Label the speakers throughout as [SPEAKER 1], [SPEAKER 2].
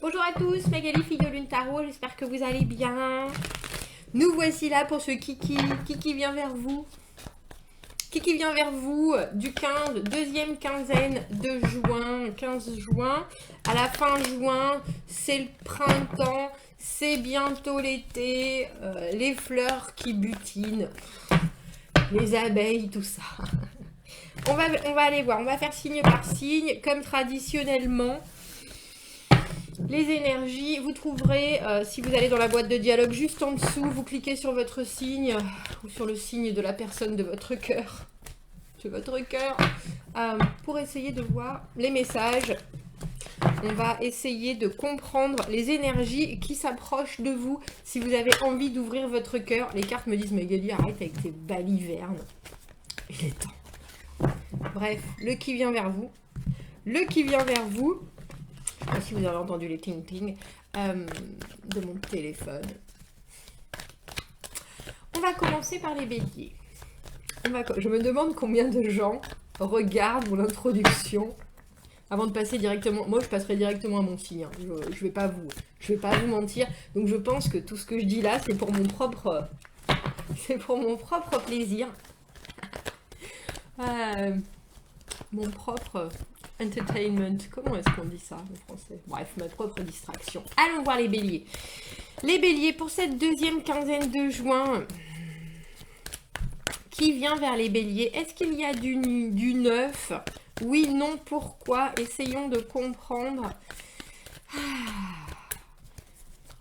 [SPEAKER 1] Bonjour à tous, Magali, fille de Lune Tarot, j'espère que vous allez bien. Nous voici là pour ce Kiki vient vers vous. Kiki vient vers vous du 15, deuxième quinzaine de juin, 15 juin. À la fin juin, c'est le printemps, c'est bientôt l'été, les fleurs qui butinent, les abeilles, tout ça. On va aller voir, on va faire signe par signe, comme traditionnellement. Les énergies, vous trouverez, si vous allez dans la boîte de dialogue juste en dessous, vous cliquez sur votre signe ou sur le signe de la personne de votre cœur, pour essayer de voir les messages. On va essayer de comprendre les énergies qui s'approchent de vous si vous avez envie d'ouvrir votre cœur. Les cartes me disent, Magali, arrête avec tes balivernes. Il est temps. Bref, le qui vient vers vous. Le qui vient vers vous. Je sais pas si vous avez entendu les ting-ting de mon téléphone. On va commencer par les béliers. Je me demande combien de gens regardent mon introduction avant de passer directement. Moi, je passerai directement à mon signe. Je vais pas vous mentir. Donc, je pense que tout ce que je dis là, c'est pour mon propre plaisir. Mon propre entertainment. Comment est-ce qu'on dit ça en français? Bref, ma propre distraction. Allons voir les béliers. Les béliers, pour cette deuxième quinzaine de juin, qui vient vers les béliers? Est-ce qu'il y a du neuf? Oui, non, pourquoi? Essayons de comprendre.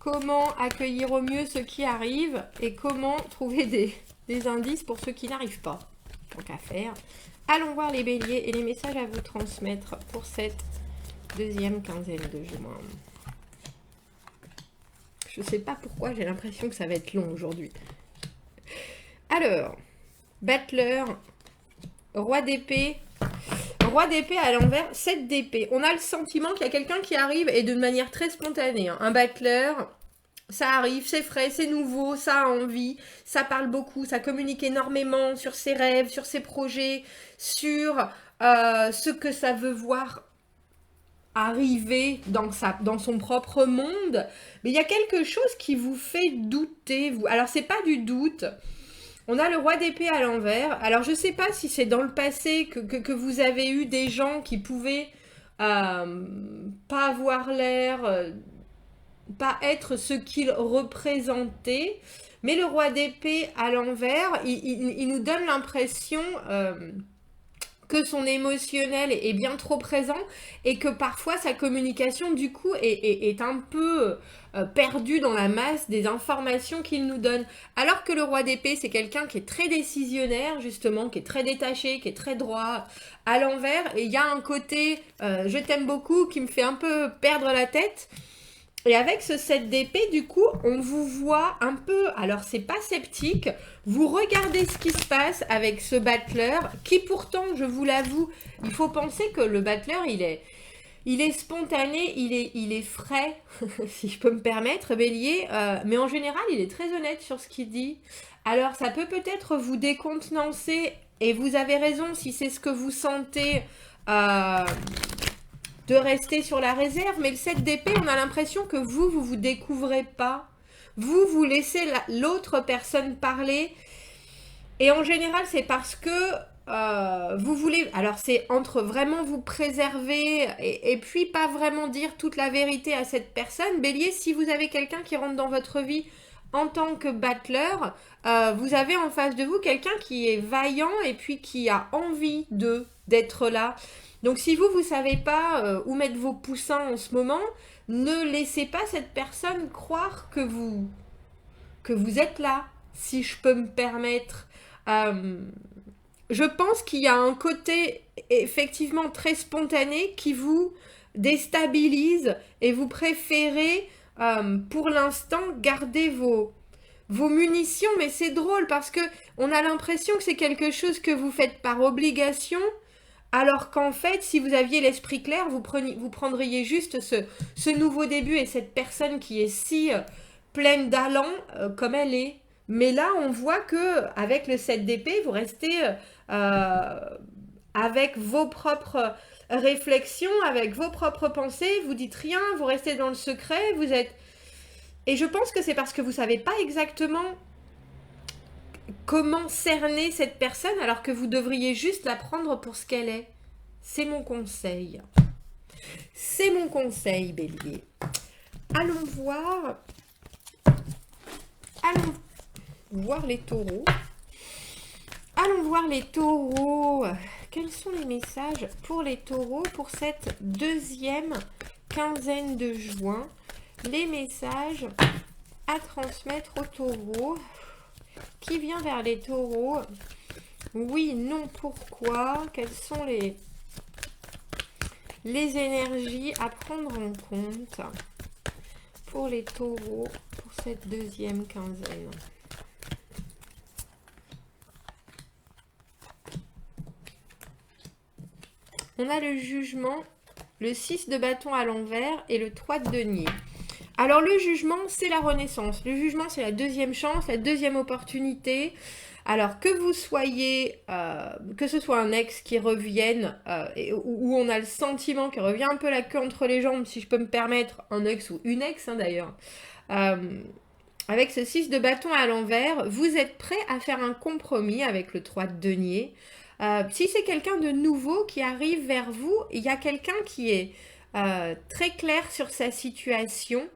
[SPEAKER 1] Comment accueillir au mieux ce qui arrive et comment trouver des indices pour ceux qui n'arrivent pas. Tant qu'à faire. Allons voir les béliers et les messages à vous transmettre pour cette deuxième quinzaine de juin. Je ne sais pas pourquoi, j'ai l'impression que ça va être long aujourd'hui. Alors, Battler, Roi d'épée. Roi d'épée à l'envers, 7 d'épée. On a le sentiment qu'il y a quelqu'un qui arrive et de manière très spontanée. Un Battler, ça arrive, c'est frais, c'est nouveau, ça a envie, ça parle beaucoup, ça communique énormément sur ses rêves, sur ses projets, sur ce que ça veut voir arriver dans son propre monde. Mais il y a quelque chose qui vous fait douter. Alors, c'est pas du doute. On a le roi d'épée à l'envers. Alors, je sais pas si c'est dans le passé que vous avez eu des gens qui pouvaient pas avoir l'air... pas être ce qu'il représentait, mais le roi d'épée à l'envers, il nous donne l'impression que son émotionnel est bien trop présent et que parfois sa communication du coup est un peu perdue dans la masse des informations qu'il nous donne. Alors que le roi d'épée, c'est quelqu'un qui est très décisionnaire justement, qui est très détaché, qui est très droit à l'envers, et il y a un côté je t'aime beaucoup qui me fait un peu perdre la tête. Et avec ce 7 d'épée, du coup, on vous voit un peu, alors c'est pas sceptique, vous regardez ce qui se passe avec ce Battler, qui pourtant, je vous l'avoue, il faut penser que le Battler, il est spontané, il est frais, si je peux me permettre, bélier, mais en général, il est très honnête sur ce qu'il dit. Alors, ça peut peut-être vous décontenancer, et vous avez raison si c'est ce que vous sentez... de rester sur la réserve, mais le 7 d'épée, on a l'impression que vous découvrez pas. Vous laissez l'autre personne parler. Et en général, c'est parce que vous voulez... Alors, c'est entre vraiment vous préserver et puis pas vraiment dire toute la vérité à cette personne. Bélier, si vous avez quelqu'un qui rentre dans votre vie en tant que Battler, vous avez en face de vous quelqu'un qui est vaillant et puis qui a envie d'être là. Donc si vous savez pas où mettre vos poussins en ce moment, ne laissez pas cette personne croire que vous êtes là, si je peux me permettre. Je pense qu'il y a un côté effectivement très spontané qui vous déstabilise et vous préférez pour l'instant garder vos munitions. Mais c'est drôle parce que on a l'impression que c'est quelque chose que vous faites par obligation. Alors qu'en fait, si vous aviez l'esprit clair, vous prendriez juste ce nouveau début et cette personne qui est si pleine d'allant comme elle est. Mais là, on voit que avec le 7 d'épée, vous restez avec vos propres réflexion, avec vos propres pensées, vous dites rien, vous restez dans le secret, vous êtes... Et je pense que c'est parce que vous savez pas exactement comment cerner cette personne alors que vous devriez juste la prendre pour ce qu'elle est. C'est mon conseil. C'est mon conseil, Bélier. Allons voir les taureaux. Allons voir les taureaux. Quels sont les messages pour les taureaux pour cette deuxième quinzaine de juin? Les messages à transmettre aux taureaux. Qui vient vers les taureaux? Oui, non, pourquoi? Quelles sont les énergies à prendre en compte pour les taureaux pour cette deuxième quinzaine? On a le jugement, le 6 de bâton à l'envers et le 3 de denier. Alors le jugement, c'est la renaissance. Le jugement, c'est la deuxième chance, la deuxième opportunité. Alors que vous soyez, que ce soit un ex qui revienne, où on a le sentiment qu'il revient un peu la queue entre les jambes, si je peux me permettre, un ex ou une ex hein, d'ailleurs, avec ce 6 de bâton à l'envers, vous êtes prêt à faire un compromis avec le 3 de denier. Si c'est quelqu'un de nouveau qui arrive vers vous, il y a quelqu'un qui est très clair sur sa situation,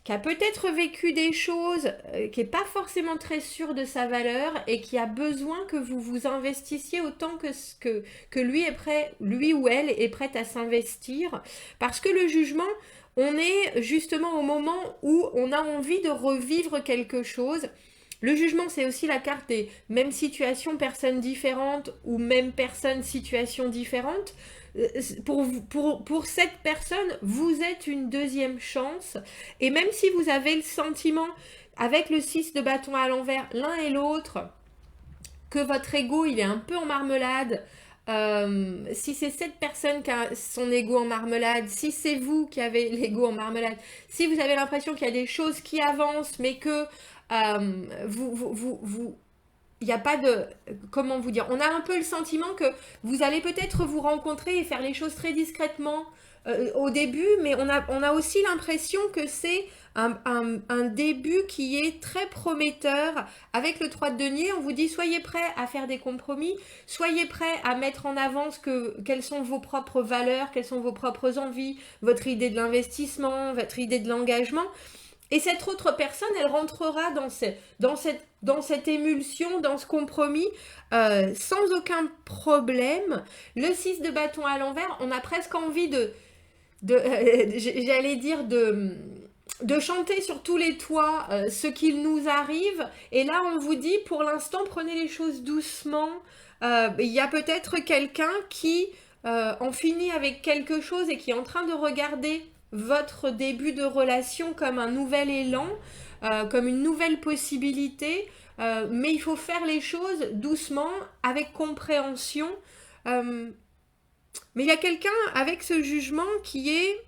[SPEAKER 1] qui a peut-être vécu des choses, qui n'est pas forcément très sûr de sa valeur et qui a besoin que vous vous investissiez autant que lui est prêt, lui ou elle est prête à s'investir. Parce que le jugement, on est justement au moment où on a envie de revivre quelque chose. Le jugement, c'est aussi la carte des mêmes situations, personnes différentes ou même personnes, situations différentes. Pour cette personne, vous êtes une deuxième chance. Et même si vous avez le sentiment, avec le 6 de bâton à l'envers, l'un et l'autre, que votre ego, il est un peu en marmelade, si c'est cette personne qui a son ego en marmelade, si c'est vous qui avez l'ego en marmelade, si vous avez l'impression qu'il y a des choses qui avancent, mais que il n'y a pas de... Comment vous dire? On a un peu le sentiment que vous allez peut-être vous rencontrer et faire les choses très discrètement au début, mais on a aussi l'impression que c'est un début qui est très prometteur. Avec le 3 de denier, on vous dit soyez prêts à faire des compromis, soyez prêts à mettre en avant quelles sont vos propres valeurs, quelles sont vos propres envies, votre idée de l'investissement, votre idée de l'engagement. Et cette autre personne, elle rentrera dans cette émulsion, dans ce compromis, sans aucun problème. Le 6 de bâton à l'envers, on a presque envie j'allais dire, de chanter sur tous les toits ce qu'il nous arrive. Et là, on vous dit, pour l'instant, prenez les choses doucement. Il y a peut-être quelqu'un qui en finit avec quelque chose et qui est en train de regarder votre début de relation comme un nouvel élan, comme une nouvelle possibilité, mais il faut faire les choses doucement, avec compréhension. Mais il y a quelqu'un avec ce jugement qui est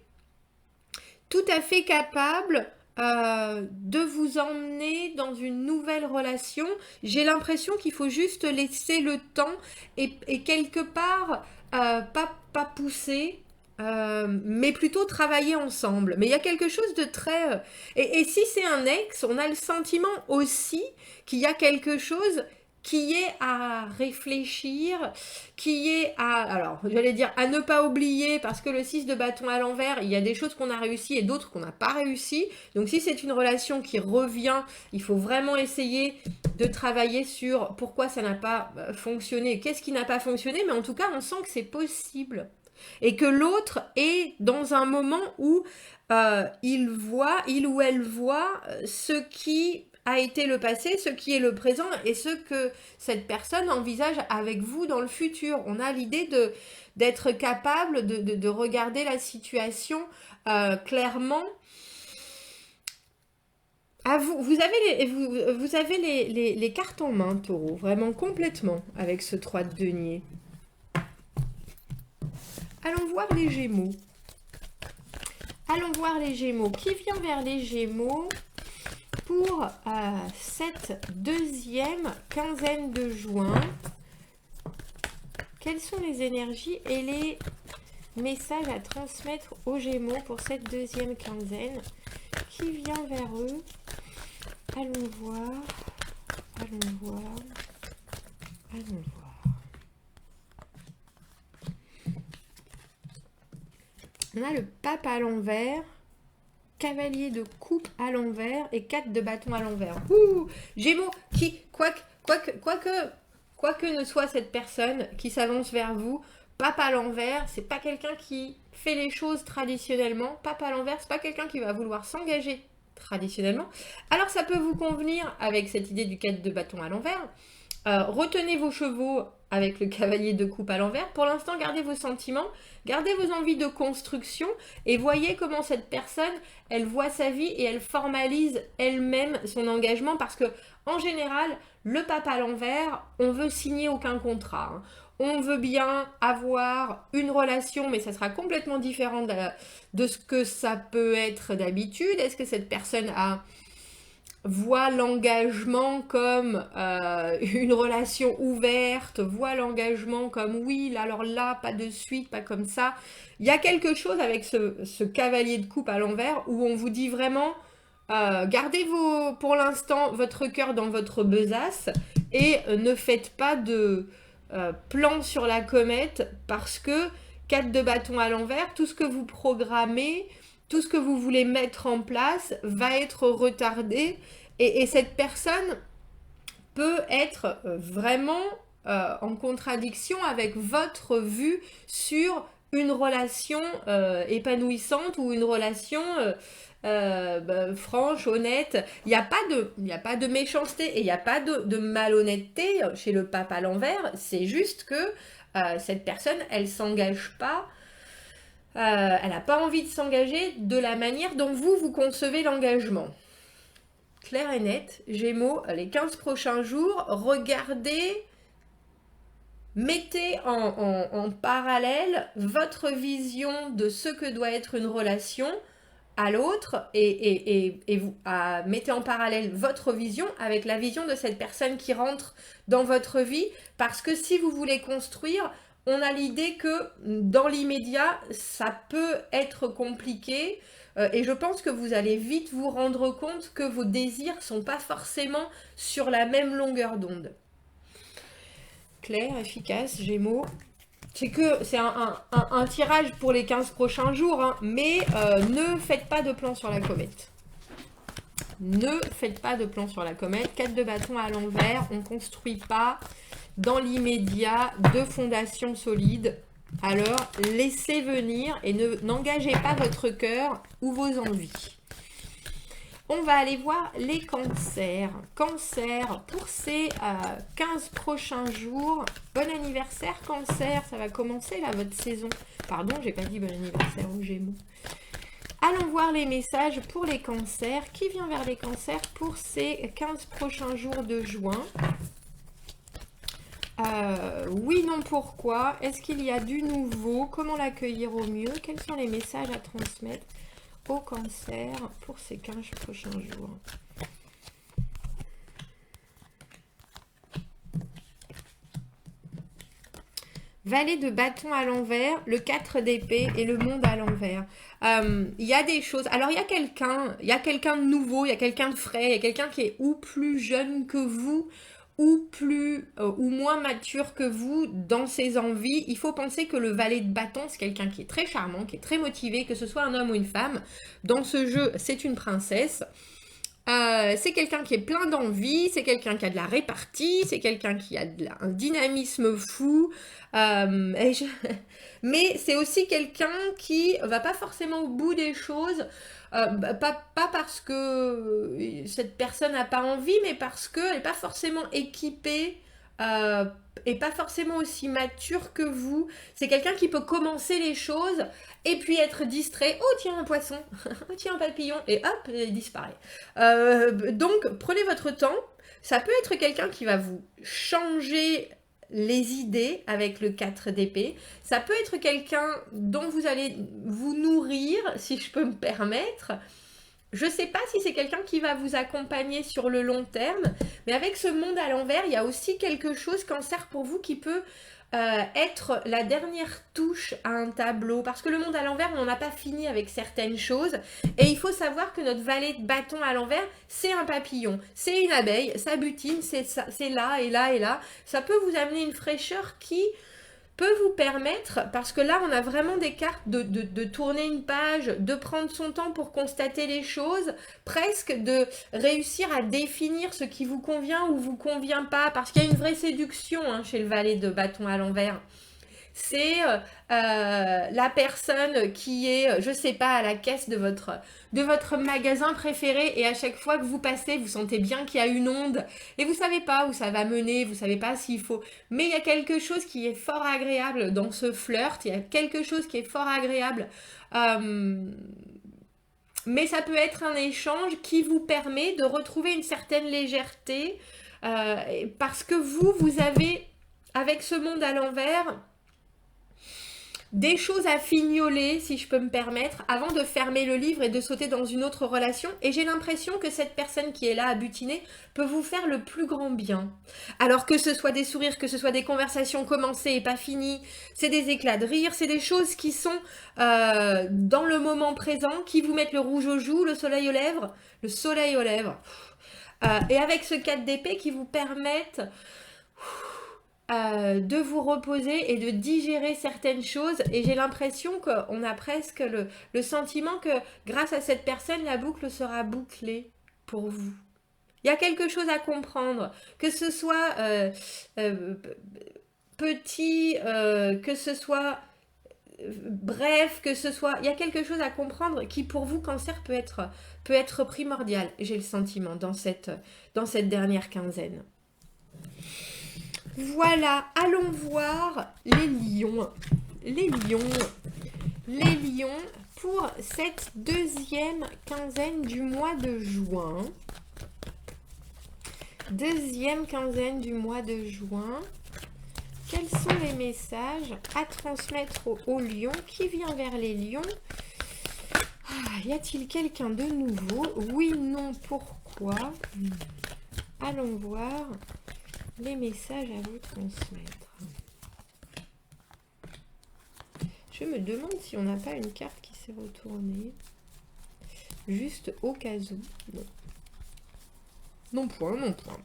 [SPEAKER 1] tout à fait capable de vous emmener dans une nouvelle relation. J'ai l'impression qu'il faut juste laisser le temps et quelque part, pas pousser, mais plutôt travailler ensemble. Mais il y a quelque chose de très... Et si c'est un ex, on a le sentiment aussi qu'il y a quelque chose qui est à réfléchir, qui est alors, j'allais dire à ne pas oublier, parce que le 6 de bâton à l'envers, il y a des choses qu'on a réussi et d'autres qu'on n'a pas réussi. Donc si c'est une relation qui revient, il faut vraiment essayer de travailler sur pourquoi ça n'a pas fonctionné, qu'est-ce qui n'a pas fonctionné, mais en tout cas, on sent que c'est possible. Et que l'autre est dans un moment où il ou elle voit ce qui a été le passé, ce qui est le présent et ce que cette personne envisage avec vous dans le futur. On a l'idée d'être capable de regarder la situation clairement. Ah, vous avez les cartes en main, Taureau, vraiment complètement avec ce 3 de denier. Allons voir les Gémeaux. Allons voir les Gémeaux. Qui vient vers les Gémeaux pour cette deuxième quinzaine de juin? Quelles sont les énergies et les Message à transmettre aux Gémeaux pour cette deuxième quinzaine qui vient vers eux. Allons voir. Allons voir. Allons voir. On a le pape à l'envers, cavalier de coupe à l'envers et 4 de bâton à l'envers. Ouh, Gémeaux, qui, quoique ne soit cette personne qui s'avance vers vous, pape à l'envers, c'est pas quelqu'un qui fait les choses traditionnellement. Pape à l'envers, c'est pas quelqu'un qui va vouloir s'engager traditionnellement. Alors ça peut vous convenir avec cette idée du 4 de bâton à l'envers. Retenez vos chevaux avec le cavalier de coupe à l'envers. Pour l'instant, gardez vos sentiments, gardez vos envies de construction et voyez comment cette personne, elle voit sa vie et elle formalise elle-même son engagement parce que, en général, le pape à l'envers, on veut signer aucun contrat. Hein. On veut bien avoir une relation, mais ça sera complètement différent de ce que ça peut être d'habitude. Est-ce que cette personne voit l'engagement comme une relation ouverte, voit l'engagement comme oui, alors là, pas de suite, pas comme ça. Il y a quelque chose avec ce cavalier de coupe à l'envers où on vous dit vraiment, gardez pour l'instant votre cœur dans votre besace et ne faites pas de plan sur la comète parce que 4 de bâton à l'envers, tout ce que vous programmez, tout ce que vous voulez mettre en place va être retardé et cette personne peut être vraiment en contradiction avec votre vue sur une relation épanouissante ou une relation franche, honnête. Il n'y a pas de méchanceté et il n'y a pas de malhonnêteté chez le pape à l'envers. C'est juste que cette personne, elle s'engage pas. Elle n'a pas envie de s'engager de la manière dont vous concevez l'engagement. Clair et net, Gémeaux, les 15 prochains jours, regardez, mettez en parallèle votre vision de ce que doit être une relation à l'autre et vous mettez en parallèle votre vision avec la vision de cette personne qui rentre dans votre vie parce que si vous voulez construire, on a l'idée que dans l'immédiat, ça peut être compliqué et je pense que vous allez vite vous rendre compte que vos désirs ne sont pas forcément sur la même longueur d'onde. Clair, efficace, Gémeaux. C'est un tirage pour les 15 prochains jours, hein, mais ne faites pas de plan sur la comète. Ne faites pas de plan sur la comète. 4 de bâton à l'envers, on ne construit pas dans l'immédiat de fondation solide. Alors, laissez venir et n'engagez pas votre cœur ou vos envies. On va aller voir les cancers. Cancer, pour ces 15 prochains jours, bon anniversaire cancer, ça va commencer là votre saison. Pardon, j'ai pas dit bon anniversaire aux Gémeaux. Allons voir les messages pour les cancers. Qui vient vers les cancers pour ces 15 prochains jours de juin? Oui, non, pourquoi? Est-ce qu'il y a du nouveau? Comment l'accueillir au mieux? Quels sont les messages à transmettre au cancer pour ces 15 prochains jours? Valet de bâton à l'envers, le 4 d'épée et le monde à l'envers. Il y a des choses. Alors, il y a quelqu'un de nouveau, il y a quelqu'un de frais, il y a quelqu'un qui est ou plus jeune que vous, ou moins mature que vous dans ses envies. Il faut penser que le valet de bâton, c'est quelqu'un qui est très charmant, qui est très motivé, que ce soit un homme ou une femme. Dans ce jeu, c'est une princesse. C'est quelqu'un qui est plein d'envie, c'est quelqu'un qui a de la répartie, c'est quelqu'un qui a un dynamisme fou. Mais c'est aussi quelqu'un qui va pas forcément au bout des choses. Pas parce que cette personne n'a pas envie, mais parce qu'elle n'est pas forcément équipée et pas forcément aussi mature que vous. C'est quelqu'un qui peut commencer les choses et puis être distrait. Oh tiens un poisson, oh tiens un papillon, et hop, il disparaît. Donc prenez votre temps. Ça peut être quelqu'un qui va vous changer les idées avec le 4 d'épée. Ça peut être quelqu'un dont vous allez vous nourrir, si je peux me permettre. je ne sais pas si c'est quelqu'un qui va vous accompagner sur le long terme, mais avec ce monde à l'envers, il y a aussi quelque chose, Cancer, pour vous qui peut être la dernière touche à un tableau. Parce que le monde à l'envers, on n'a pas fini avec certaines choses. Et il faut savoir que notre valet de bâton à l'envers, c'est un papillon, c'est une abeille, ça butine, c'est là et là et là. Ça peut vous amener une fraîcheur qui peut vous permettre, parce que là on a vraiment des cartes de tourner une page, de prendre son temps pour constater les choses, presque de réussir à définir ce qui vous convient ou vous convient pas, parce qu'il y a une vraie séduction chez le valet de bâton à l'envers. C'est la personne qui est, je sais pas, à la caisse de votre magasin préféré et à chaque fois que vous passez, vous sentez bien qu'il y a une onde et vous savez pas où ça va mener, vous savez pas s'il faut. Mais il y a quelque chose qui est fort agréable dans ce flirt, il y a quelque chose qui est fort agréable. Mais ça peut être un échange qui vous permet de retrouver une certaine légèreté parce que vous avez, avec ce monde à l'envers, des choses à fignoler, si je peux me permettre, avant de fermer le livre et de sauter dans une autre relation. Et j'ai l'impression que cette personne qui est là à butiner peut vous faire le plus grand bien. Alors que ce soit des sourires, que ce soit des conversations commencées et pas finies, c'est des éclats de rire, c'est des choses qui sont dans le moment présent, qui vous mettent le rouge aux joues, le soleil aux lèvres, et avec ce 4 d'épée qui vous permettent de vous reposer et de digérer certaines choses. Et j'ai l'impression qu'on a presque le sentiment que grâce à cette personne, la boucle sera bouclée pour vous. Il y a quelque chose à comprendre, que ce soit petit, que ce soit bref, que ce soit... Il y a quelque chose à comprendre qui pour vous, Cancer, peut être primordial, j'ai le sentiment, dans cette dernière quinzaine. Voilà, allons voir les lions. Les lions pour cette deuxième quinzaine du mois de juin. Deuxième quinzaine du mois de juin. Quels sont les messages à transmettre aux lions? Qui vient vers les lions? Y a-t-il quelqu'un de nouveau? Oui, non, pourquoi? Allons voir les messages à vous transmettre. Je me demande si on n'a pas une carte qui s'est retournée. Juste au cas où. Non. Non point, non point.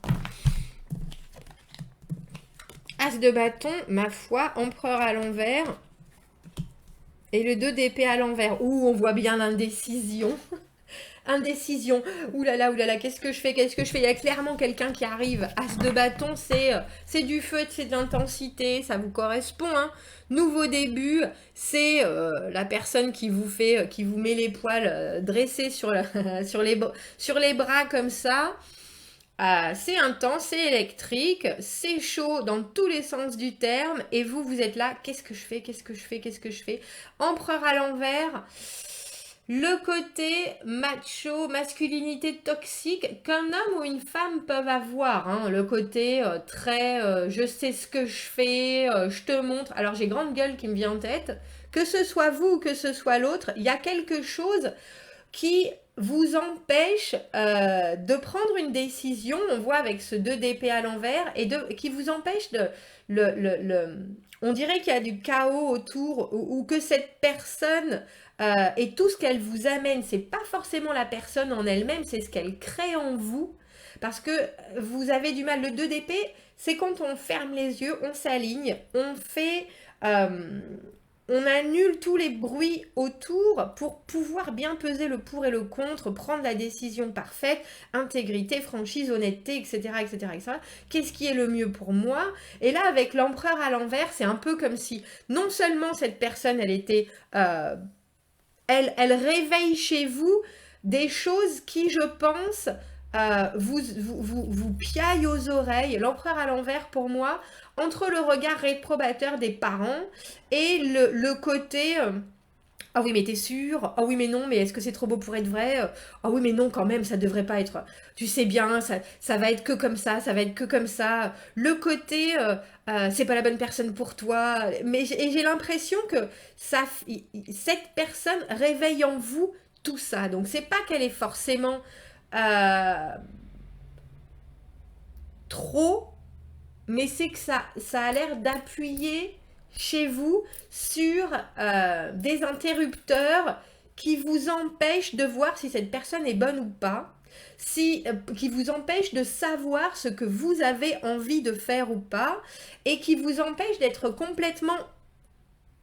[SPEAKER 1] As de bâton, ma foi, empereur à l'envers. Et le 2 d'épée à l'envers. Ouh, on voit bien l'indécision. Indécision. Ouh là là, qu'est-ce que je fais? Il y a clairement quelqu'un qui arrive. As de bâton, c'est du feu, c'est de l'intensité, ça vous correspond. Nouveau début, c'est la personne qui vous met les poils dressés sur les bras comme ça. C'est intense, c'est électrique, c'est chaud dans tous les sens du terme. Et vous êtes là, qu'est-ce que je fais? Empereur à l'envers. Le côté macho, masculinité toxique qu'un homme ou une femme peuvent avoir. Le côté très je sais ce que je fais, je te montre. Alors j'ai grande gueule qui me vient en tête. Que ce soit vous ou que ce soit l'autre, il y a quelque chose qui vous empêche de prendre une décision. On voit avec ce 2 d'épée à l'envers et qui vous empêche de... on dirait qu'il y a du chaos autour ou que cette personne... et tout ce qu'elle vous amène, c'est pas forcément la personne en elle-même, c'est ce qu'elle crée en vous. Parce que vous avez du mal. Le 2 d'épée, c'est quand on ferme les yeux, on s'aligne, on fait... on annule tous les bruits autour pour pouvoir bien peser le pour et le contre, prendre la décision parfaite, intégrité, franchise, honnêteté, etc. etc. Qu'est-ce qui est le mieux pour moi? Et là, avec l'empereur à l'envers, c'est un peu comme si non seulement cette personne, elle était... Elle réveille chez vous des choses qui, je pense, vous piaillent aux oreilles. L'empereur à l'envers, pour moi, entre le regard réprobateur des parents et le côté... ah oui, mais t'es sûr? Ah oui, mais non, mais est-ce que c'est trop beau pour être vrai? Ah oui, mais non, quand même, ça devrait pas être... Tu sais bien, ça va être que comme ça, ça va être que comme ça. Le côté, c'est pas la bonne personne pour toi. Mais j'ai l'impression que cette personne réveille en vous tout ça. Donc, c'est pas qu'elle est forcément trop, mais c'est que ça a l'air d'appuyer chez vous sur des interrupteurs qui vous empêchent de voir si cette personne est bonne ou pas, qui vous empêchent de savoir ce que vous avez envie de faire ou pas, et qui vous empêchent d'être complètement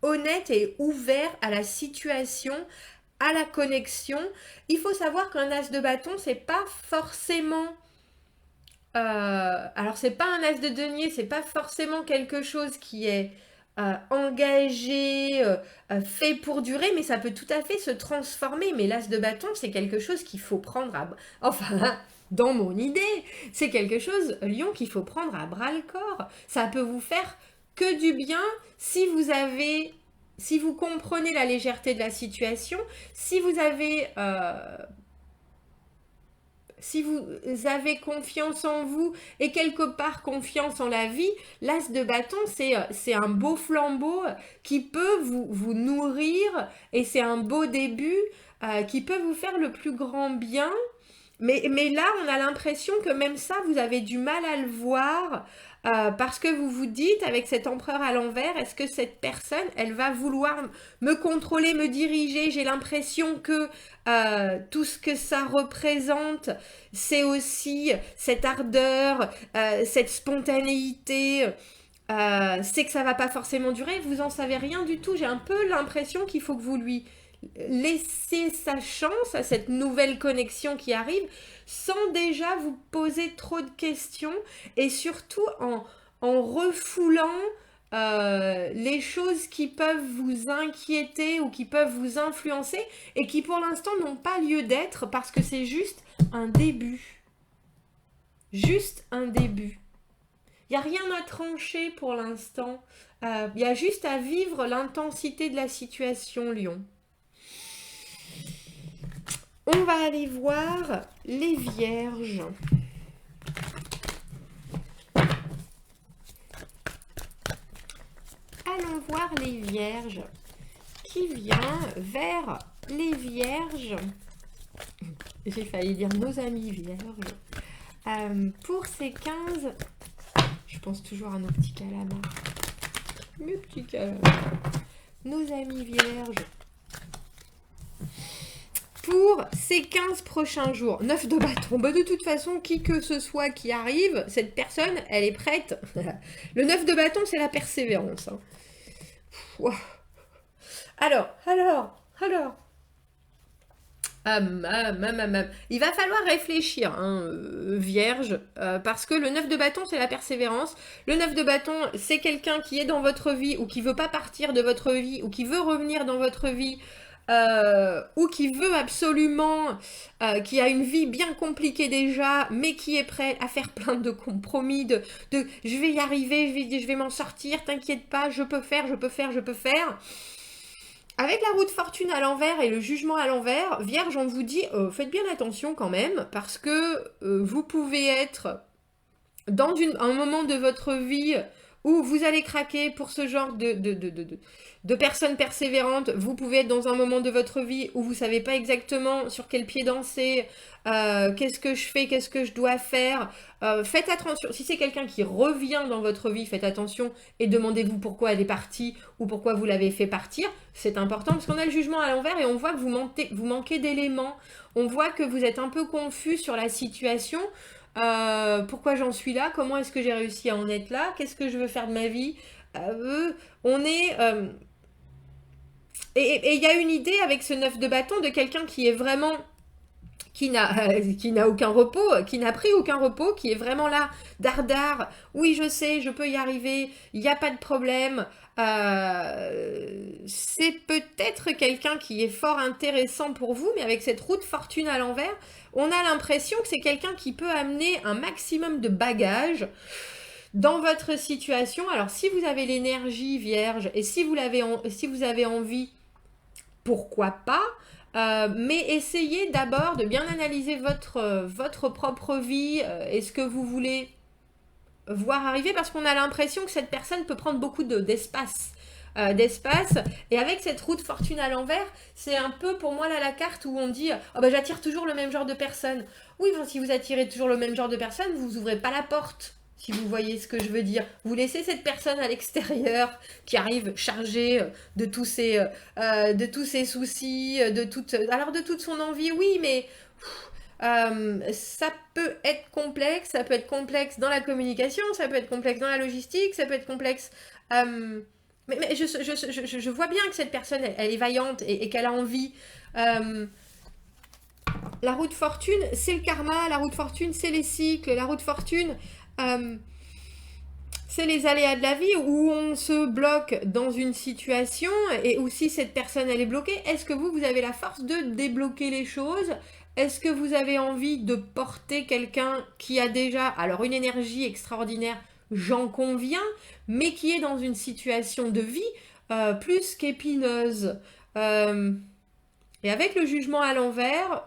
[SPEAKER 1] honnête et ouvert à la situation, à la connexion. Il faut savoir qu'un as de bâton, c'est pas forcément... alors, c'est pas un as de denier, c'est pas forcément quelque chose qui est engagé, fait pour durer, mais ça peut tout à fait se transformer. Mais l'as de bâton, c'est quelque chose qu'il faut prendre à... Enfin, dans mon idée, c'est quelque chose, Lion, qu'il faut prendre à bras le corps. Ça peut vous faire que du bien si vous comprenez la légèreté de la situation, si vous avez confiance en vous et quelque part confiance en la vie, l'as de bâton, c'est un beau flambeau qui peut vous nourrir et c'est un beau début qui peut vous faire le plus grand bien. Mais là, on a l'impression que même ça, vous avez du mal à le voir parce que vous vous dites, avec cet empereur à l'envers, est-ce que cette personne, elle va vouloir me contrôler, me diriger? J'ai l'impression que tout ce que ça représente, c'est aussi cette ardeur, cette spontanéité. C'est que ça va pas forcément durer, vous en savez rien du tout. J'ai un peu l'impression qu'il faut que vous lui laissiez sa chance à cette nouvelle connexion qui arrive sans déjà vous poser trop de questions et surtout en refoulant les choses qui peuvent vous inquiéter ou qui peuvent vous influencer et qui pour l'instant n'ont pas lieu d'être parce que c'est juste un début. Juste un début. Il n'y a rien à trancher pour l'instant. Il y a juste à vivre l'intensité de la situation, Lion. On va aller voir les vierges. Allons voir les vierges. Qui vient vers les vierges? J'ai failli dire nos amis vierges. Pour ces 15... Je pense toujours à nos petits calamars. Mes petits calamars. Nos amis vierges. Pour ces 15 prochains jours, 9 de bâton. Bah de toute façon, qui que ce soit qui arrive, cette personne, elle est prête. Le 9 de bâton, c'est la persévérance. Hein. Wow. Alors. Il va falloir réfléchir, hein, vierge, parce que le 9 de bâton, c'est la persévérance. Le 9 de bâton, c'est quelqu'un qui est dans votre vie ou qui veut pas partir de votre vie ou qui veut revenir dans votre vie. Ou qui veut absolument, qui a une vie bien compliquée déjà, mais qui est prêt à faire plein de compromis, de je vais y arriver, je vais m'en sortir, t'inquiète pas, je peux faire. Avec la roue de fortune à l'envers et le jugement à l'envers, Vierge, on vous dit, faites bien attention quand même, parce que vous pouvez être dans un moment de votre vie où vous allez craquer pour ce genre de personnes persévérantes. Vous pouvez être dans un moment de votre vie où vous ne savez pas exactement sur quel pied danser, qu'est-ce que je fais, qu'est-ce que je dois faire. Faites attention. Si c'est quelqu'un qui revient dans votre vie, faites attention et demandez-vous pourquoi elle est partie ou pourquoi vous l'avez fait partir. C'est important parce qu'on a le jugement à l'envers et on voit que vous manquez d'éléments. On voit que vous êtes un peu confus sur la situation. Pourquoi j'en suis là? Comment est-ce que j'ai réussi à en être là? Qu'est-ce que je veux faire de ma vie? On est... Et il y a une idée avec ce 9 de bâton de quelqu'un qui est vraiment... qui n'a aucun repos, qui n'a pris aucun repos, qui est vraiment là, dardard. Oui, je sais, je peux y arriver, il n'y a pas de problème. C'est peut-être quelqu'un qui est fort intéressant pour vous, mais avec cette roue de fortune à l'envers, on a l'impression que c'est quelqu'un qui peut amener un maximum de bagages dans votre situation. Alors, si vous avez l'énergie vierge et si vous avez envie, pourquoi pas, mais essayez d'abord de bien analyser votre propre vie et ce que vous voulez voir arriver, parce qu'on a l'impression que cette personne peut prendre beaucoup d'espace d'espace. Et avec cette roue de fortune à l'envers, c'est un peu pour moi là la carte où on dit oh, bah, j'attire toujours le même genre de personne. Oui, bon, si vous attirez toujours le même genre de personne, vous ouvrez pas la porte. Si vous voyez ce que je veux dire, vous laissez cette personne à l'extérieur qui arrive chargée de tous ses soucis, de toute son envie, oui, mais ça peut être complexe dans la communication, ça peut être complexe dans la logistique, ça peut être complexe. Mais je vois bien que cette personne, elle est vaillante et qu'elle a envie. La roue de fortune, c'est le karma, la roue de fortune, c'est les cycles, la roue de fortune, c'est les aléas de la vie où on se bloque dans une situation et où si cette personne, elle est bloquée, est-ce que vous avez la force de débloquer les choses? Est-ce que vous avez envie de porter quelqu'un qui a déjà, alors une énergie extraordinaire, j'en conviens, mais qui est dans une situation de vie plus qu'épineuse. Et avec le jugement à l'envers,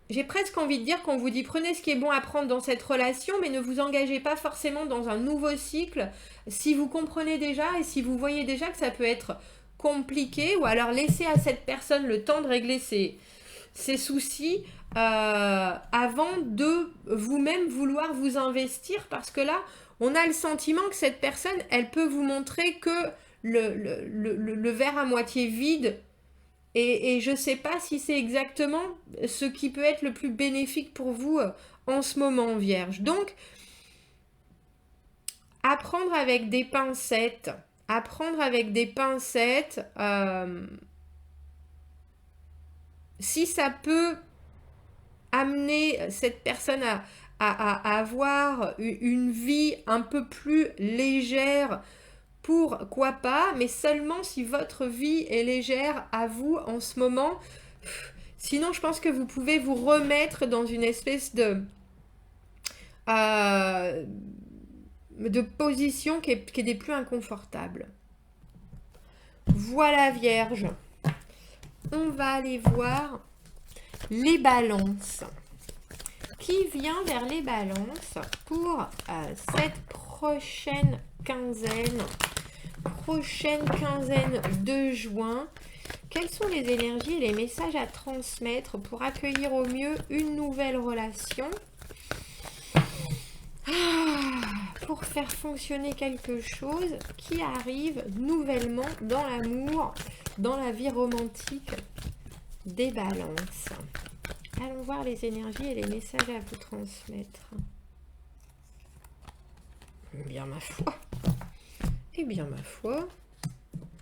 [SPEAKER 1] j'ai presque envie de dire qu'on vous dit prenez ce qui est bon à prendre dans cette relation, mais ne vous engagez pas forcément dans un nouveau cycle si vous comprenez déjà et si vous voyez déjà que ça peut être compliqué, ou alors laissez à cette personne le temps de régler ses soucis avant de vous-même vouloir vous investir, parce que là, on a le sentiment que cette personne, elle peut vous montrer que le verre à moitié vide. Et je ne sais pas si c'est exactement ce qui peut être le plus bénéfique pour vous en ce moment, Vierge. Donc, apprendre avec des pincettes. Si ça peut amener cette personne à avoir une vie un peu plus légère, pourquoi pas, mais seulement si votre vie est légère à vous en ce moment. Sinon, je pense que vous pouvez vous remettre dans une espèce de position qui est des plus inconfortables. Voilà, Vierge. On va aller voir les balances. Qui vient vers les balances pour cette prochaine quinzaine de juin? Quelles sont les énergies et les messages à transmettre pour accueillir au mieux une nouvelle relation? Pour faire fonctionner quelque chose qui arrive nouvellement dans l'amour, dans la vie romantique des balances. Allons voir les énergies et les messages à vous transmettre. Bien ma foi. Eh bien ma foi.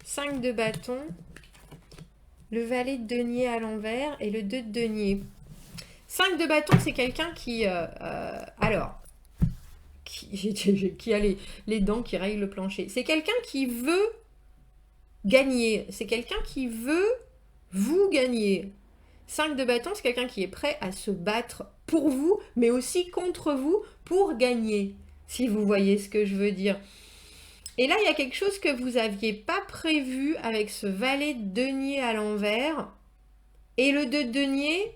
[SPEAKER 1] 5 de bâton. Le valet de denier à l'envers et le 2 de denier. 5 de bâton, c'est quelqu'un qui... qui a les dents qui rayent le plancher. C'est quelqu'un qui veut gagner. C'est quelqu'un qui veut vous gagner. 5 de bâton, c'est quelqu'un qui est prêt à se battre pour vous, mais aussi contre vous pour gagner. Si vous voyez ce que je veux dire. Et là, il y a quelque chose que vous n'aviez pas prévu avec ce valet de denier à l'envers. Et le 2 de denier,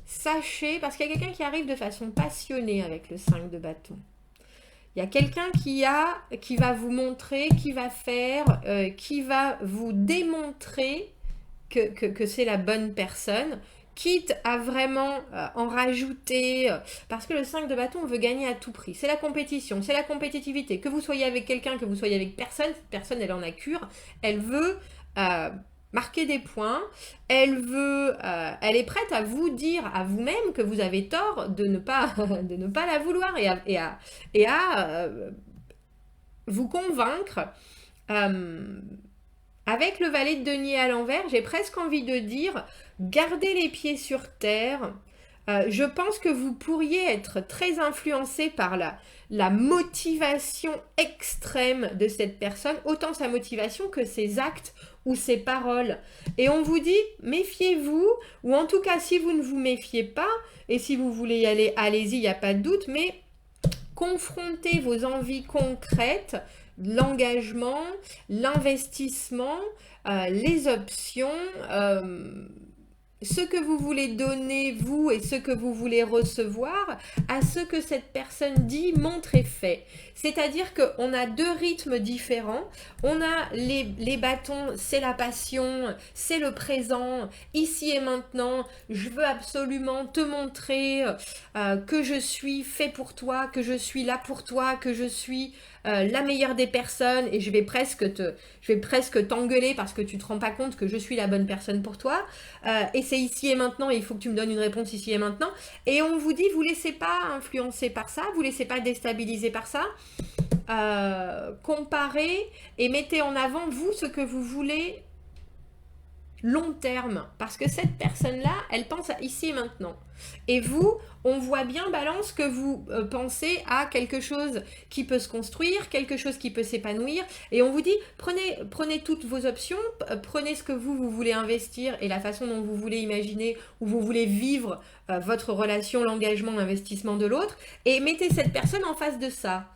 [SPEAKER 1] sachez, parce qu'il y a quelqu'un qui arrive de façon passionnée avec le 5 de bâton. Il y a quelqu'un qui va vous montrer, qui va faire, qui va vous démontrer que c'est la bonne personne, quitte à vraiment en rajouter, parce que le 5 de bâton, on veut gagner à tout prix. C'est la compétition, c'est la compétitivité. Que vous soyez avec quelqu'un, que vous soyez avec personne, cette personne, elle en a cure, elle veut marquer des points, elle est prête à vous dire à vous-même que vous avez tort de ne pas la vouloir et à vous convaincre. Avec le valet de denier à l'envers, j'ai presque envie de dire, gardez les pieds sur terre. Je pense que vous pourriez être très influencé par la motivation extrême de cette personne, autant sa motivation que ses actes ou ses paroles. Et on vous dit, méfiez-vous, ou en tout cas, si vous ne vous méfiez pas, et si vous voulez y aller, allez-y, il n'y a pas de doute, mais confrontez vos envies concrètes, l'engagement, l'investissement, les options, ce que vous voulez donner, vous, et ce que vous voulez recevoir, à ce que cette personne dit, montre et fait. C'est-à-dire qu'on a deux rythmes différents. On a les bâtons, c'est la passion, c'est le présent, ici et maintenant. Je veux absolument te montrer que je suis fait pour toi, que je suis là pour toi, que je suis la meilleure des personnes, et je vais presque t'engueuler parce que tu te rends pas compte que je suis la bonne personne pour toi. Et c'est ici et maintenant, et il faut que tu me donnes une réponse ici et maintenant. Et on vous dit, vous laissez pas influencer par ça, vous laissez pas déstabiliser par ça. Comparez et mettez en avant, vous, ce que vous voulez long terme. Parce que cette personne-là, elle pense à ici et maintenant. Et vous, on voit bien, Balance, que vous pensez à quelque chose qui peut se construire, quelque chose qui peut s'épanouir. Et on vous dit, prenez toutes vos options, prenez ce que vous voulez investir et la façon dont vous voulez imaginer ou vous voulez vivre votre relation, l'engagement, l'investissement de l'autre. Et mettez cette personne en face de ça.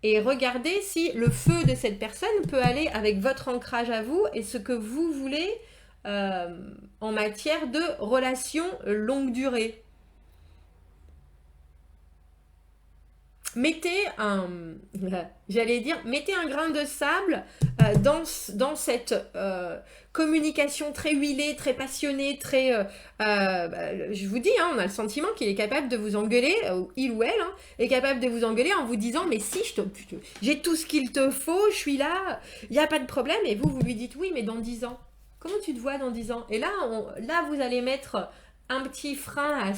[SPEAKER 1] Et regardez si le feu de cette personne peut aller avec votre ancrage à vous et ce que vous voulez en matière de relation longue durée. Mettez mettez un grain de sable dans cette communication très huilée, très passionnée, très... je vous dis, hein, on a le sentiment qu'il est capable de vous engueuler, il ou elle, hein, est capable de vous engueuler en vous disant, mais si, j'ai tout ce qu'il te faut, je suis là, il n'y a pas de problème, et vous lui dites, oui, mais dans 10 ans, comment tu te vois dans 10 ans? Et là, vous allez mettre un petit frein à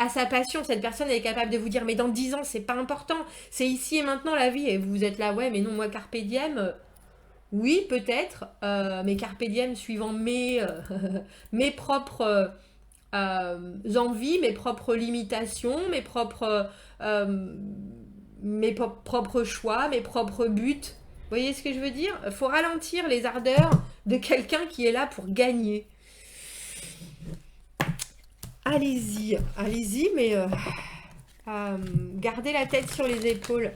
[SPEAKER 1] sa passion. Cette personne est capable de vous dire, mais dans 10 ans, c'est pas important, c'est ici et maintenant la vie. Et vous êtes là, ouais, mais non, moi, carpe diem, oui, peut-être, mais carpe diem suivant mes propres envies, mes propres limitations, mes propres choix, mes propres buts. Vous voyez ce que je veux dire? Il faut ralentir les ardeurs de quelqu'un qui est là pour gagner. Allez-y, mais gardez la tête sur les épaules.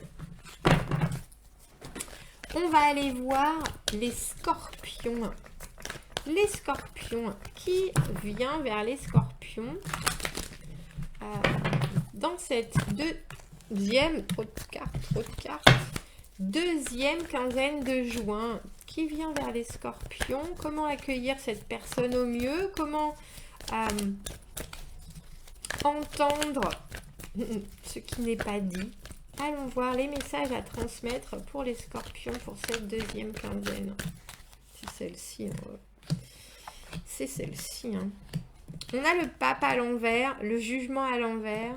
[SPEAKER 1] On va aller voir les scorpions. Les scorpions. Qui vient vers les scorpions dans cette deuxième, trop de cartes, deuxième quinzaine de juin? Qui vient vers les scorpions? Comment accueillir cette personne au mieux? Comment entendre ce qui n'est pas dit? Allons voir les messages à transmettre pour les scorpions pour cette deuxième quinzaine. C'est celle-ci. Hein. C'est celle-ci. Hein. On a le pape à l'envers, le jugement à l'envers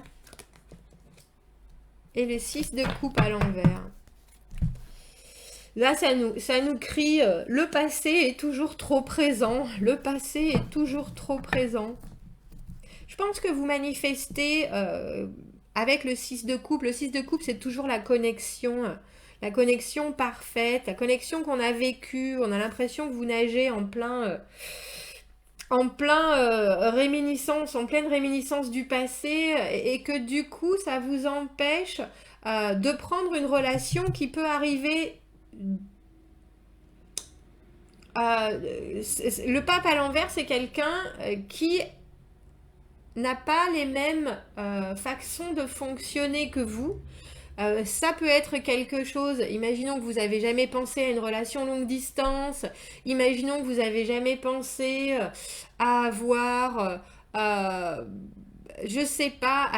[SPEAKER 1] et le 6 de coupe à l'envers. Là, ça nous crie le passé est toujours trop présent. Le passé est toujours trop présent. Je pense que vous manifestez avec le 6 de coupe. Le 6 de coupe, c'est toujours la connexion parfaite, la connexion qu'on a vécue. On a l'impression que vous nagez en pleine réminiscence du passé et que du coup, ça vous empêche de prendre une relation qui peut arriver... le pape à l'envers, c'est quelqu'un qui n'a pas les mêmes façons de fonctionner que vous. Ça peut être quelque chose, imaginons que vous n'avez jamais pensé à une relation longue distance, imaginons que vous n'avez jamais pensé à avoir, je sais pas,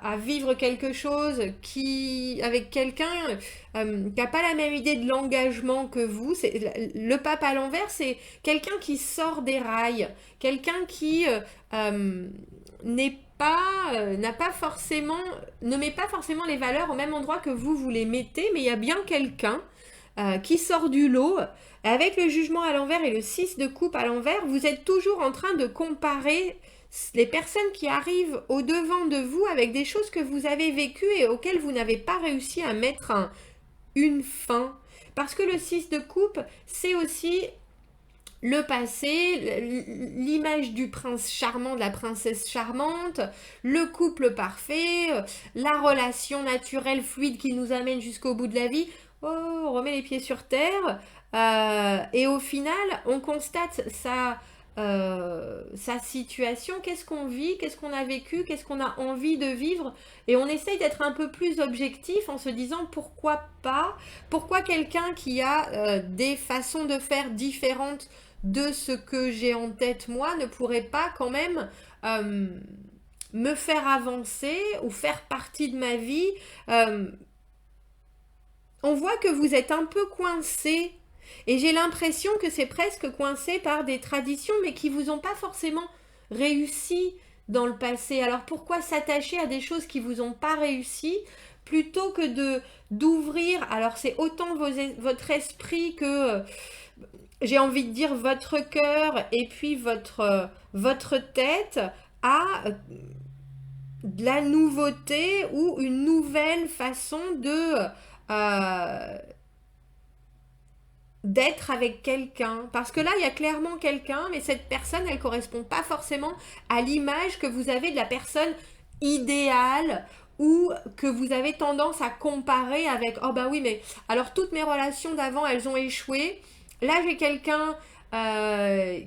[SPEAKER 1] à vivre quelque chose avec quelqu'un qui n'a pas la même idée de l'engagement que vous. Le pape à l'envers, c'est quelqu'un qui sort des rails, quelqu'un qui n'a pas forcément, ne met pas forcément les valeurs au même endroit que vous les mettez, mais il y a bien quelqu'un qui sort du lot. Avec le jugement à l'envers et le 6 de coupe à l'envers, vous êtes toujours en train de comparer les personnes qui arrivent au devant de vous avec des choses que vous avez vécues et auxquelles vous n'avez pas réussi à mettre une fin. Parce que le 6 de coupe, c'est aussi le passé, l'image du prince charmant, de la princesse charmante, le couple parfait, la relation naturelle, fluide qui nous amène jusqu'au bout de la vie. Oh, on remet les pieds sur terre et au final, on constate sa situation, qu'est-ce qu'on vit, qu'est-ce qu'on a vécu, qu'est-ce qu'on a envie de vivre, et on essaye d'être un peu plus objectif en se disant pourquoi pas, pourquoi quelqu'un qui a des façons de faire différentes de ce que j'ai en tête moi ne pourrait pas quand même me faire avancer ou faire partie de ma vie. On voit que vous êtes un peu coincé. Et j'ai l'impression que c'est presque coincé par des traditions, mais qui vous ont pas forcément réussi dans le passé. Alors pourquoi s'attacher à des choses qui vous ont pas réussi plutôt que de d'ouvrir, alors c'est autant votre esprit que, j'ai envie de dire, votre cœur et puis votre tête à de la nouveauté ou une nouvelle façon euh, d'être avec quelqu'un. Parce que là, il y a clairement quelqu'un, mais cette personne, elle correspond pas forcément à l'image que vous avez de la personne idéale ou que vous avez tendance à comparer avec oh bah oui, mais alors toutes mes relations d'avant, elles ont échoué. Là, j'ai quelqu'un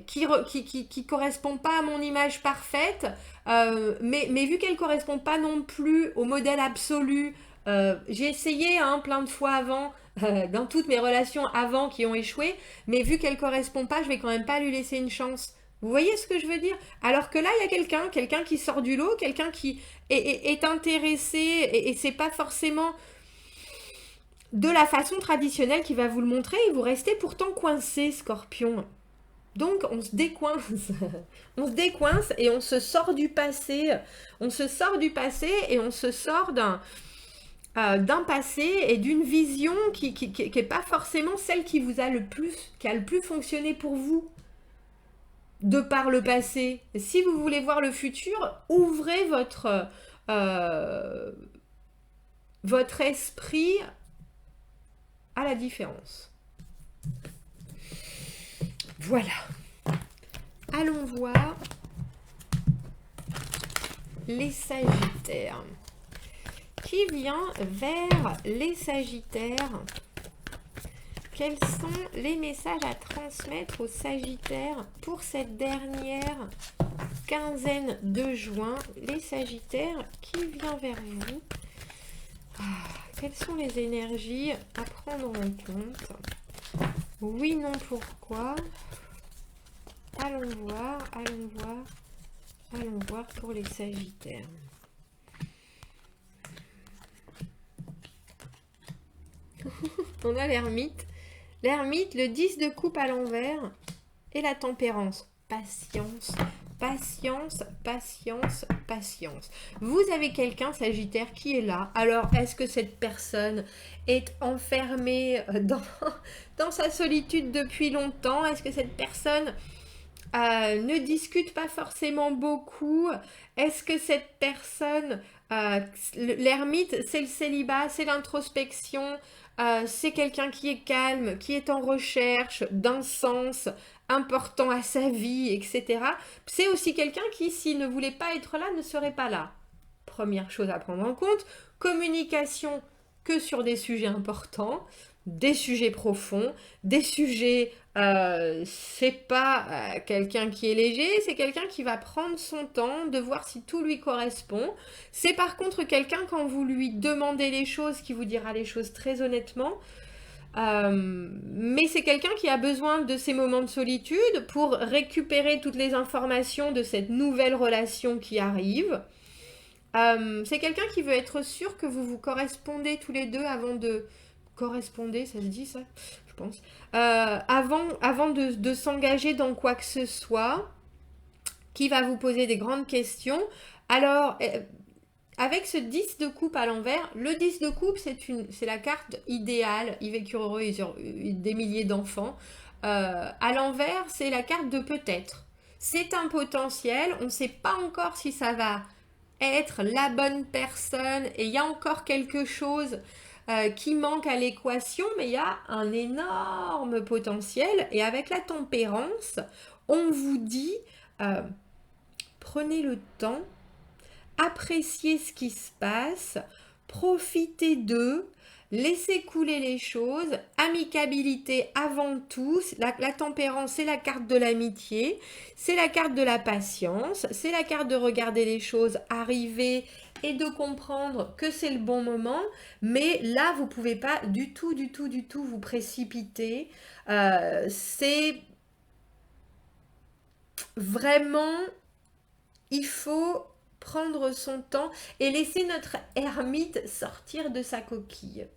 [SPEAKER 1] qui correspond pas à mon image parfaite, mais vu qu'elle correspond pas non plus au modèle absolu, j'ai essayé plein de fois avant, dans toutes mes relations avant qui ont échoué, mais vu qu'elle correspond pas, je vais quand même pas lui laisser une chance. Vous voyez ce que je veux dire? Alors que là, il y a quelqu'un qui sort du lot, quelqu'un qui est intéressé, et c'est pas forcément de la façon traditionnelle qui va vous le montrer, et vous restez pourtant coincé, Scorpion. Donc on se décoince, on se décoince et on se sort du passé, on se sort du passé et on se sort d'un passé et d'une vision qui est pas forcément celle qui vous a qui a le plus fonctionné pour vous de par le passé. Si vous voulez voir le futur, ouvrez votre esprit à la différence. Voilà. Allons voir les Sagittaires. Qui vient vers les Sagittaires? Quels sont les messages à transmettre aux Sagittaires pour cette dernière quinzaine de juin? Les Sagittaires, qui vient vers vous? Quelles sont les énergies à prendre en compte? Oui, non, pourquoi? Allons voir, allons voir, allons voir pour les Sagittaires. On a l'ermite. L'ermite, le 10 de coupe à l'envers et la tempérance. Patience, patience, patience, patience. Vous avez quelqu'un, Sagittaire, qui est là. Alors, est-ce que cette personne est enfermée dans sa solitude depuis longtemps? Est-ce que cette personne ne discute pas forcément beaucoup? Est-ce que cette personne, l'ermite, c'est le célibat, c'est l'introspection, c'est quelqu'un qui est calme, qui est en recherche d'un sens important à sa vie, etc. C'est aussi quelqu'un qui, s'il ne voulait pas être là, ne serait pas là. Première chose à prendre en compte, communication que sur des sujets importants, des sujets profonds, des sujets, c'est pas quelqu'un qui est léger, c'est quelqu'un qui va prendre son temps de voir si tout lui correspond. C'est par contre quelqu'un, quand vous lui demandez les choses, qui vous dira les choses très honnêtement, mais c'est quelqu'un qui a besoin de ces moments de solitude pour récupérer toutes les informations de cette nouvelle relation qui arrive. C'est quelqu'un qui veut être sûr que vous vous correspondez tous les deux avant de... Correspondez, ça se dit ça, je pense. Avant de s'engager dans quoi que ce soit, qui va vous poser des grandes questions. Alors, avec ce 10 de coupe à l'envers, le 10 de coupe, c'est la carte idéale. Ils vécurent heureux, ils ont eu des milliers d'enfants. À l'envers, c'est la carte de peut-être. C'est un potentiel, on ne sait pas encore si ça va être la bonne personne, et il y a encore quelque chose qui manque à l'équation, mais il y a un énorme potentiel. Et avec la tempérance, on vous dit, prenez le temps, appréciez ce qui se passe, profitez d'eux, laissez couler les choses, amicabilité avant tout, la tempérance c'est la carte de l'amitié, c'est la carte de la patience, c'est la carte de regarder les choses arriver et de comprendre que c'est le bon moment, mais là vous pouvez pas du tout vous précipiter, c'est vraiment, il faut prendre son temps et laisser notre ermite sortir de sa coquille.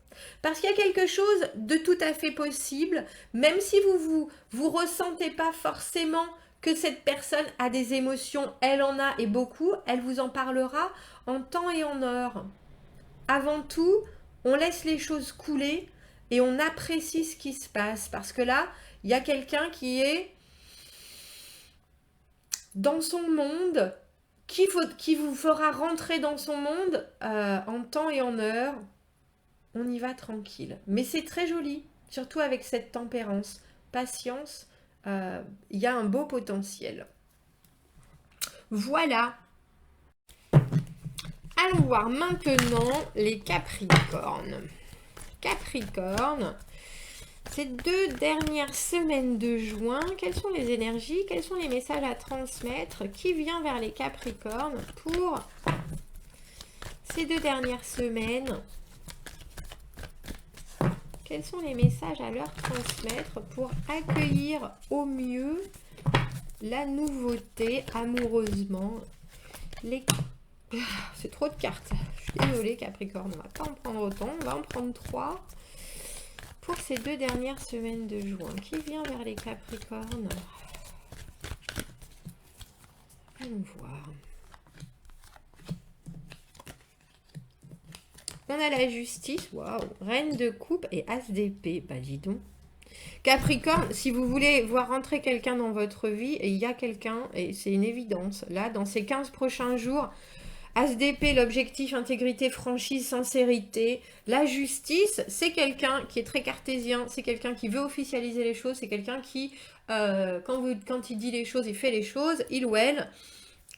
[SPEAKER 1] Parce qu'il y a quelque chose de tout à fait possible, même si vous ressentez pas forcément que cette personne a des émotions, elle en a et beaucoup, elle vous en parlera en temps et en heure. Avant tout, on laisse les choses couler et on apprécie ce qui se passe. Parce que là, il y a quelqu'un qui est dans son monde, qui vous fera rentrer dans son monde en temps et en heure. On y va tranquille. Mais c'est très joli, surtout avec cette tempérance. Patience, il y a un beau potentiel. Voilà. Allons voir maintenant les Capricornes. Capricorne, ces 2 dernières semaines de juin, quelles sont les énergies, quels sont les messages à transmettre, qui vient vers les Capricornes pour ces 2 dernières semaines? Quels sont les messages à leur transmettre pour accueillir au mieux la nouveauté amoureusement? C'est trop de cartes. Je suis désolée Capricorne, on va pas en prendre autant, on va en prendre 3. Pour ces 2 dernières semaines de juin, qui vient vers les Capricornes? Allons voir. On a la justice, waouh, reine de coupe et as d'épée, bah dis donc. Capricorne, si vous voulez voir rentrer quelqu'un dans votre vie, et il y a quelqu'un, et c'est une évidence, là, dans ces 15 prochains jours, as d'épée, l'objectif, intégrité, franchise, sincérité. La justice, c'est quelqu'un qui est très cartésien, c'est quelqu'un qui veut officialiser les choses, c'est quelqu'un qui, quand il dit les choses, il fait les choses, il ou elle.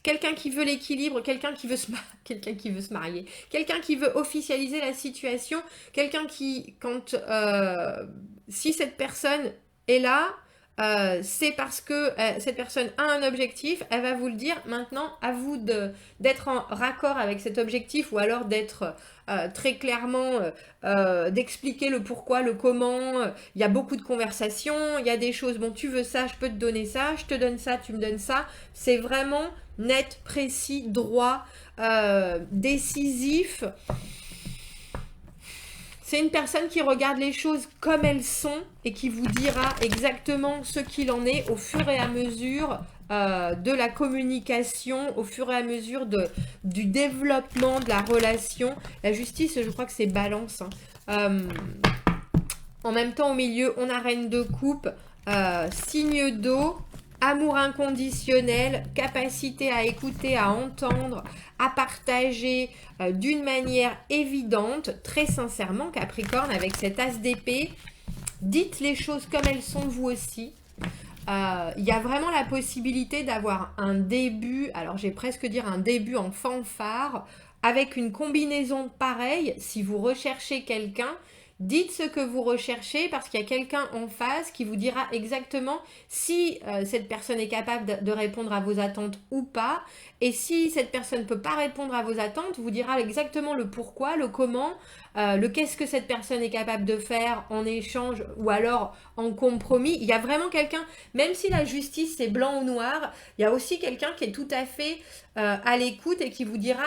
[SPEAKER 1] Quelqu'un qui veut l'équilibre, quelqu'un qui veut se marier, quelqu'un qui veut officialiser la situation, quelqu'un qui, si cette personne est là, c'est parce que cette personne a un objectif, elle va vous le dire. Maintenant, à vous d'être en raccord avec cet objectif ou alors d'être très clairement, d'expliquer le pourquoi, le comment. Il y a beaucoup de conversations, il y a des choses, bon, tu veux ça, je peux te donner ça, je te donne ça, tu me donnes ça. C'est vraiment net, précis, droit, décisif. C'est une personne qui regarde les choses comme elles sont et qui vous dira exactement ce qu'il en est au fur et à mesure de la communication, au fur et à mesure du développement de la relation. La justice, je crois que c'est balance. En même temps, au milieu, on a reine de coupe, signe d'eau, amour inconditionnel, capacité à écouter, à entendre, à partager d'une manière évidente, très sincèrement, Capricorne, avec cet as d'épée. Dites les choses comme elles sont, vous aussi. Il y a vraiment la possibilité d'avoir un début, alors j'ai presque dire un début en fanfare, avec une combinaison pareille. Si vous recherchez quelqu'un, dites ce que vous recherchez parce qu'il y a quelqu'un en face qui vous dira exactement si cette personne est capable de répondre à vos attentes ou pas. Et si cette personne ne peut pas répondre à vos attentes, vous dira exactement le pourquoi, le comment, le qu'est-ce que cette personne est capable de faire en échange ou alors en compromis. Il y a vraiment quelqu'un, même si la justice c'est blanc ou noir, il y a aussi quelqu'un qui est tout à fait à l'écoute et qui vous dira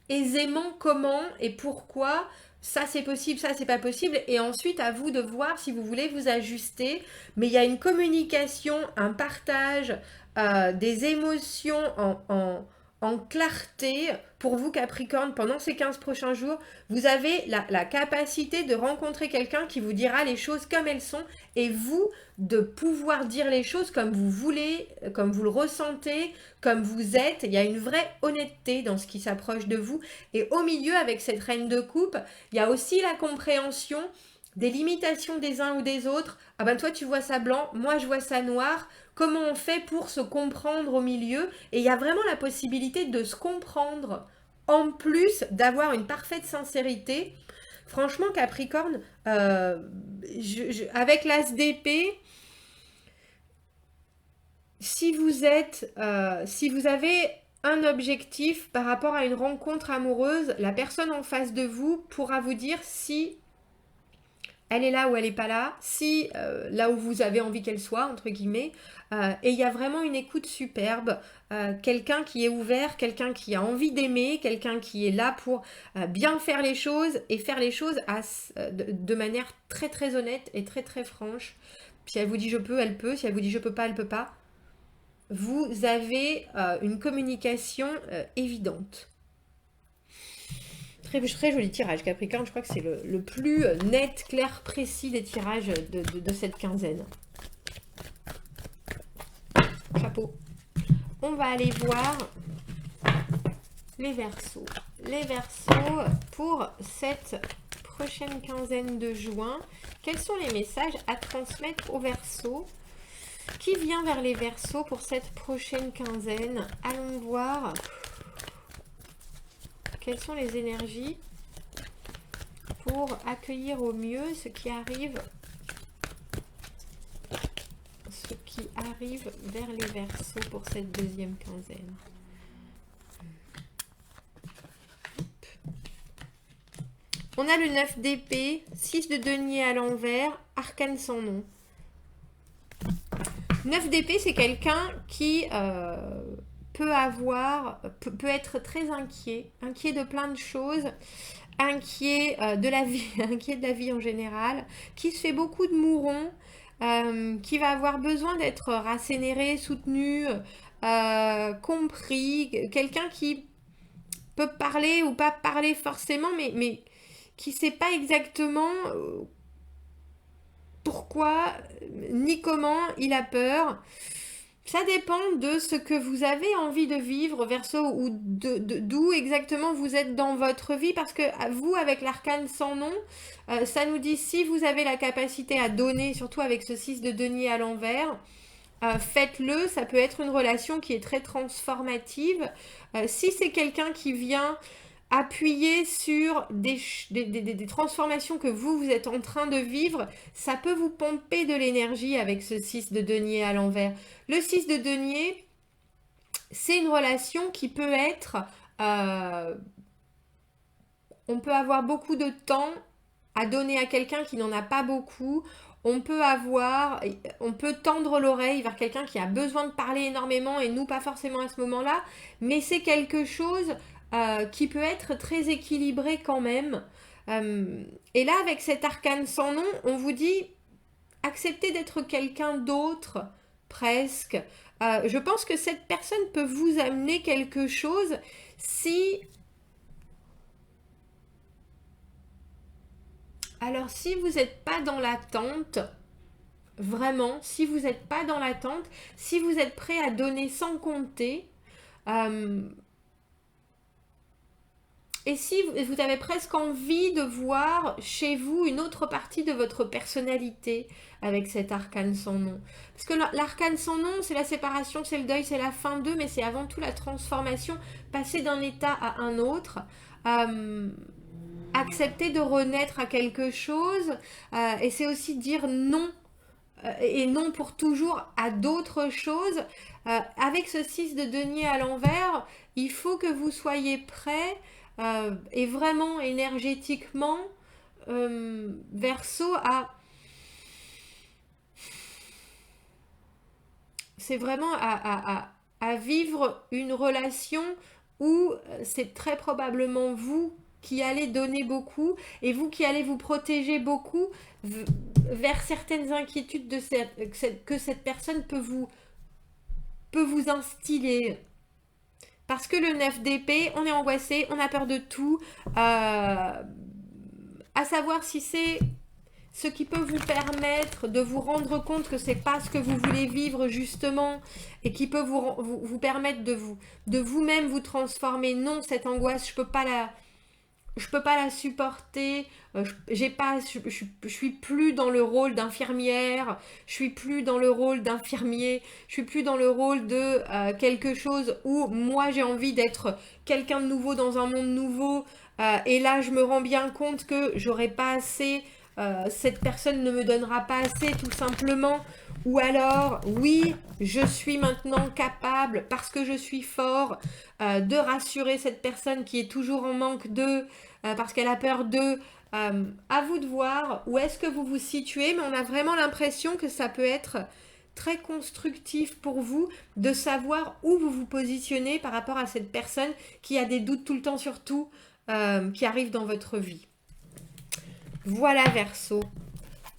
[SPEAKER 1] aisément comment et pourquoi ça c'est possible, ça c'est pas possible, et ensuite à vous de voir si vous voulez vous ajuster. Mais il y a une communication, un partage, des émotions en clarté. Pour vous Capricorne, pendant ces 15 prochains jours, vous avez la capacité de rencontrer quelqu'un qui vous dira les choses comme elles sont, et vous de pouvoir dire les choses comme vous voulez, comme vous le ressentez, comme vous êtes. Il y a une vraie honnêteté dans ce qui s'approche de vous. Et au milieu, avec cette reine de coupe, il y a aussi la compréhension des limitations des uns ou des autres. Ah ben toi tu vois ça blanc, moi je vois ça noir. Comment on fait pour se comprendre au milieu? Et il y a vraiment la possibilité de se comprendre, en plus d'avoir une parfaite sincérité. Franchement, Capricorne, avec l'as d'épée, si si vous avez un objectif par rapport à une rencontre amoureuse, la personne en face de vous pourra vous dire si elle est là ou elle n'est pas là, si là où vous avez envie qu'elle soit, entre guillemets. Et il y a vraiment une écoute superbe, quelqu'un qui est ouvert, quelqu'un qui a envie d'aimer, quelqu'un qui est là pour bien faire les choses et faire les choses de manière très très honnête et très très franche. Si elle vous dit je peux, elle peut. Si elle vous dit je peux pas, elle peut pas. Vous avez une communication évidente. Très joli tirage, Capricorne. Je crois que c'est le plus net, clair, précis des tirages de cette quinzaine. Chapeau. On va aller voir les Verseaux. Les Verseaux pour cette prochaine quinzaine de juin. Quels sont les messages à transmettre aux Verseaux? Qui vient vers les Verseaux pour cette prochaine quinzaine? Allons voir. Quelles sont les énergies pour accueillir au mieux ce qui arrive vers les Verseaux pour cette deuxième quinzaine? On a le 9 d'épée, 6 de denier à l'envers, arcane sans nom. 9 d'épée, c'est quelqu'un qui peut être très inquiet de plein de choses, inquiet de la vie, inquiet de la vie en général, qui se fait beaucoup de mourons, qui va avoir besoin d'être rassénéré, soutenu, compris, quelqu'un qui peut parler ou pas parler forcément, mais qui ne sait pas exactement pourquoi ni comment il a peur. Ça dépend de ce que vous avez envie de vivre, Verseau, ou d'où exactement vous êtes dans votre vie, parce que vous, avec l'arcane sans nom, ça nous dit si vous avez la capacité à donner, surtout avec ce 6 de denier à l'envers, faites-le. Ça peut être une relation qui est très transformative. Si c'est quelqu'un qui vient appuyer sur des transformations que vous êtes en train de vivre, ça peut vous pomper de l'énergie avec ce 6 de denier à l'envers. Le 6 de denier, c'est une relation qui peut être... on peut avoir beaucoup de temps à donner à quelqu'un qui n'en a pas beaucoup. On peut tendre l'oreille vers quelqu'un qui a besoin de parler énormément et nous pas forcément à ce moment-là, mais c'est quelque chose qui peut être très équilibré quand même. Et là, avec cet arcane sans nom, on vous dit acceptez d'être quelqu'un d'autre, presque. Je pense que cette personne peut vous amener quelque chose si... Alors, si vous n'êtes pas dans l'attente, vraiment, si vous n'êtes pas dans l'attente, si vous êtes prêt à donner sans compter, et si vous avez presque envie de voir chez vous une autre partie de votre personnalité avec cet arcane sans nom. Parce que l'arcane sans nom, c'est la séparation, c'est le deuil, c'est la fin d'eux, mais c'est avant tout la transformation, passer d'un état à un autre. Accepter de renaître à quelque chose, et c'est aussi dire non, et non pour toujours à d'autres choses. Avec ce 6 de denier à l'envers, il faut que vous soyez prêts, et vraiment énergétiquement, Verseau, c'est vraiment à vivre une relation où c'est très probablement vous qui allez donner beaucoup et vous qui allez vous protéger beaucoup vers certaines inquiétudes que cette personne peut vous instiller. Parce que le 9 d'épée, on est angoissé, on a peur de tout. À savoir si c'est ce qui peut vous permettre de vous rendre compte que c'est pas ce que vous voulez vivre justement et qui peut vous permettre de vous-même vous transformer. Non, cette angoisse, je peux pas la supporter, je suis plus dans le rôle d'infirmière, je suis plus dans le rôle d'infirmier, je suis plus dans le rôle de quelque chose où moi j'ai envie d'être quelqu'un de nouveau dans un monde nouveau, et là je me rends bien compte que j'aurai pas assez, cette personne ne me donnera pas assez tout simplement, ou alors oui je suis maintenant capable parce que je suis fort de rassurer cette personne qui est toujours en manque d'eux parce qu'elle a peur d'eux. À vous de voir où est-ce que vous vous situez, mais on a vraiment l'impression que ça peut être très constructif pour vous de savoir où vous vous positionnez par rapport à cette personne qui a des doutes tout le temps sur tout, qui arrive dans votre vie. Voilà Verseau.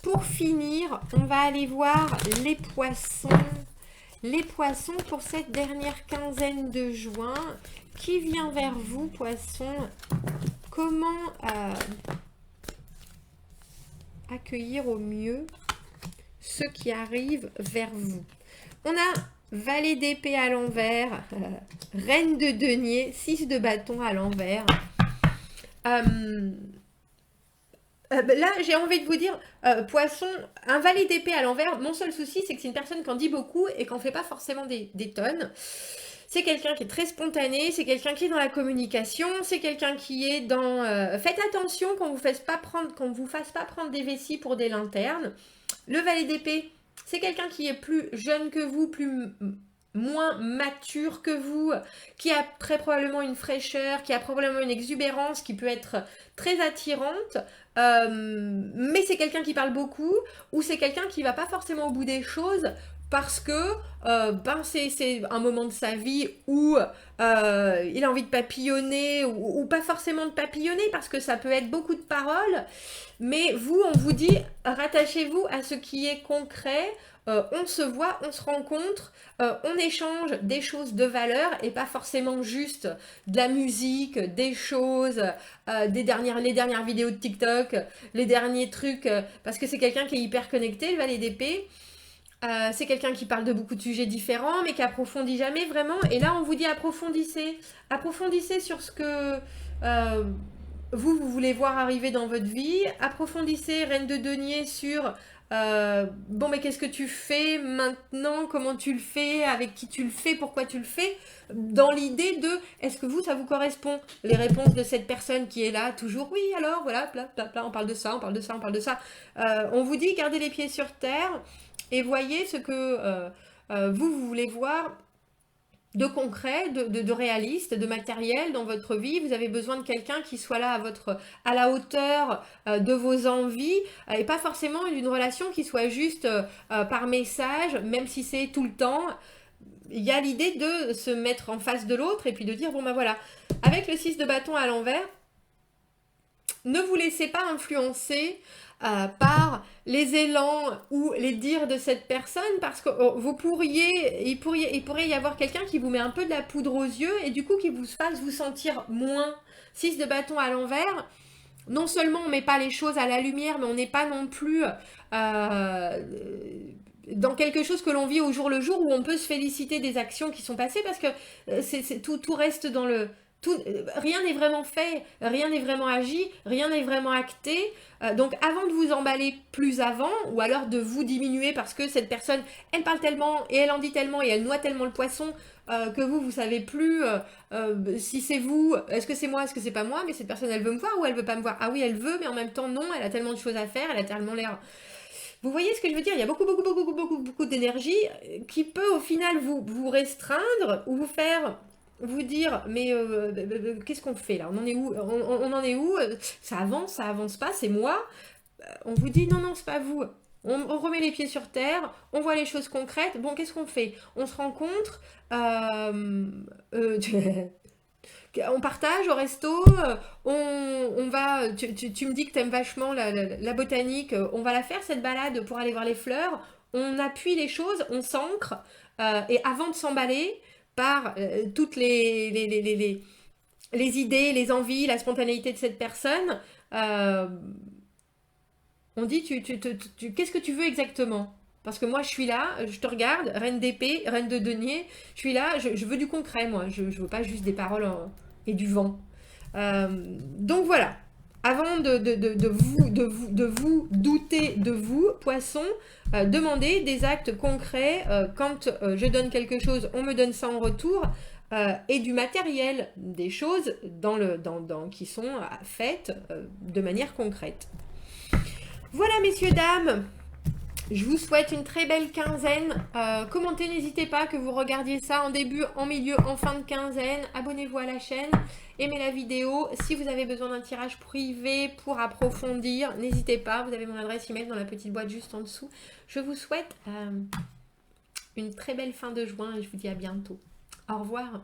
[SPEAKER 1] Pour finir, on va aller voir les poissons. Les poissons pour cette dernière quinzaine de juin. Qui vient vers vous, poissons? Comment accueillir au mieux ceux qui arrivent vers vous? On a valet d'épée à l'envers, reine de denier, 6 de bâton à l'envers. Là, j'ai envie de vous dire, poisson, un valet d'épée à l'envers, mon seul souci, c'est que c'est une personne qui en dit beaucoup et qui n'en fait pas forcément des tonnes. C'est quelqu'un qui est très spontané, c'est quelqu'un qui est dans la communication, c'est quelqu'un qui est dans... faites attention qu'on ne vous fasse pas prendre des vessies pour des lanternes. Le valet d'épée, c'est quelqu'un qui est plus jeune que vous, moins mature que vous, qui a très probablement une fraîcheur, qui a probablement une exubérance qui peut être très attirante, mais c'est quelqu'un qui parle beaucoup, ou c'est quelqu'un qui va pas forcément au bout des choses parce que c'est un moment de sa vie où il a envie de papillonner, ou pas forcément de papillonner, parce que ça peut être beaucoup de paroles, mais vous, on vous dit, rattachez-vous à ce qui est concret. On se voit, on se rencontre, on échange des choses de valeur et pas forcément juste de la musique, des choses, les dernières vidéos de TikTok, les derniers trucs, parce que c'est quelqu'un qui est hyper connecté, le valet d'épée. C'est quelqu'un qui parle de beaucoup de sujets différents, mais qui approfondit jamais vraiment. Et là, on vous dit approfondissez. Approfondissez sur ce que vous voulez voir arriver dans votre vie. Approfondissez, reine de denier, sur bon, mais qu'est-ce que tu fais maintenant? Comment tu le fais? Avec qui tu le fais? Pourquoi tu le fais? Dans l'idée de, est-ce que ça vous correspond? Les réponses de cette personne qui est là, toujours, oui, alors, voilà, on parle de ça, on parle de ça, on parle de ça. On vous dit, gardez les pieds sur terre et voyez ce que vous voulez voir de concret, de réaliste, de matériel dans votre vie. Vous avez besoin de quelqu'un qui soit là à la hauteur de vos envies, et pas forcément d'une relation qui soit juste par message, même si c'est tout le temps. Il y a l'idée de se mettre en face de l'autre et puis de dire, bon ben voilà, avec le 6 de bâton à l'envers, ne vous laissez pas influencer par les élans ou les dires de cette personne, parce que il pourrait y avoir quelqu'un qui vous met un peu de la poudre aux yeux et du coup qui vous fasse vous sentir moins. 6 de bâton à l'envers, non seulement on met pas les choses à la lumière, mais on n'est pas non plus dans quelque chose que l'on vit au jour le jour, où on peut se féliciter des actions qui sont passées, parce que tout reste dans le... rien n'est vraiment fait, rien n'est vraiment agi, rien n'est vraiment acté. Donc avant de vous emballer plus avant, ou alors de vous diminuer parce que cette personne, elle parle tellement, et elle en dit tellement, et elle noie tellement le poisson, que vous savez plus si c'est vous, est-ce que c'est moi, est-ce que c'est pas moi, mais cette personne, elle veut me voir ou elle veut pas me voir? Ah oui, elle veut, mais en même temps, non, elle a tellement de choses à faire, elle a tellement l'air... Vous voyez ce que je veux dire? Il y a beaucoup d'énergie qui peut au final vous restreindre ou vous faire vous dire, mais qu'est-ce qu'on fait là? On en est où? On en est où? Ça avance pas, c'est moi. On vous dit, non, c'est pas vous. On remet les pieds sur terre, on voit les choses concrètes. Bon, qu'est-ce qu'on fait? On se rencontre, on partage au resto, on va, tu me dis que t'aimes vachement la botanique, on va la faire cette balade pour aller voir les fleurs, on appuie les choses, on s'ancre, et avant de s'emballer par toutes les idées, les envies, la spontanéité de cette personne, on dit, qu'est-ce que tu veux exactement? Parce que moi, je suis là, je te regarde, reine d'épée, reine de denier, je suis là, je veux du concret, moi. Je veux pas juste des paroles et du vent. Donc voilà. Avant de vous douter de vous, poisson, demandez des actes concrets. Quand je donne quelque chose, on me donne ça en retour. et du matériel, des choses qui sont faites de manière concrète. Voilà, messieurs, dames. Je vous souhaite une très belle quinzaine. Commentez, n'hésitez pas que vous regardiez ça en début, en milieu, en fin de quinzaine. Abonnez-vous à la chaîne, aimez la vidéo. Si vous avez besoin d'un tirage privé pour approfondir, n'hésitez pas. Vous avez mon adresse email dans la petite boîte juste en dessous. Je vous souhaite une très belle fin de juin et je vous dis à bientôt. Au revoir.